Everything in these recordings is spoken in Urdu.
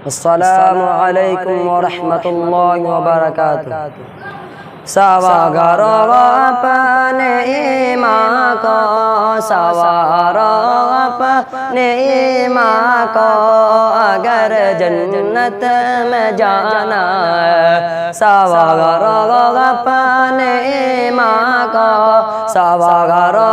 السلام علیکم ورحمۃ اللہ وبرکاتہ۔ سوارو اپنے ایمان کو، سوارو اپنے ایمان کو، اگر جنت میں جانا ہے۔ سوارو اپنے ایمان کو، سوارو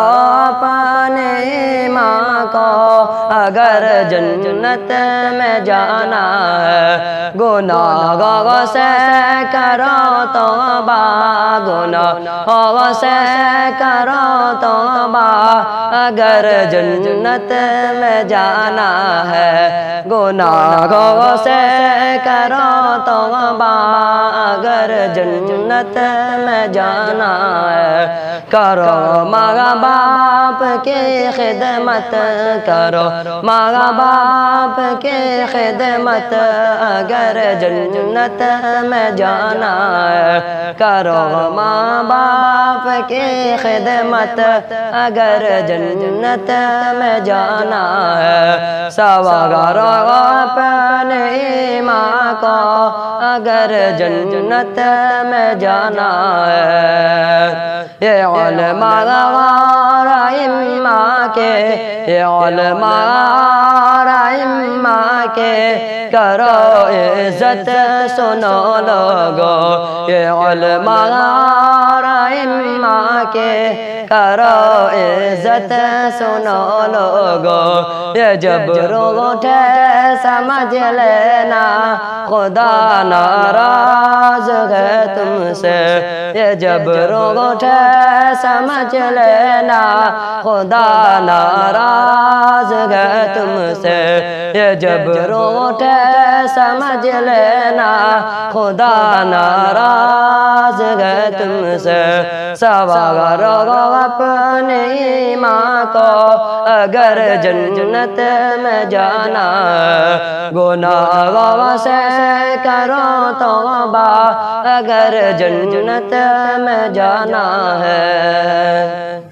اپنے ایمان کو، اگر جنت میں جانا ہے۔ گناہوں سے کرو توبہ، گناہوں سے کرو توبہ، اگر جنت میں جانا ہے۔ گناہوں سے کرو توبہ، اگر جنت میں جانا ہے۔ کرو ماں باپ کی خدمت، کرو ماں باپ کی خدمت، اگر جنت میں جانا ہے۔ کرو ماں باپ کی خدمت، اگر جنت میں جانا ہے۔ سوارو اپنے ایمان کو، اگر جنت میں جانا ہے۔ یہ علماء اور ائمہ کے، یہ علماء اور ائمہ کے کرو عزت سنو لوگو، یہ علماء اور ائمہ کے کرو عزت سنو لوگو۔ یہ جب اٹھے سمجھ لینا، خدا ناراض ہے تم سے۔ یہ جب اٹھے سمجھ لینا، خدا ناراض ہے تم سے۔ یہ جب اٹھے سمجھ لینا، خدا ناراض ہے تم سے۔ سوارو اپنے ایمان کو، اگر جنت میں جانا ہے۔ گناہوں سے کرو توبہ، اگر جنت میں جانا ہے۔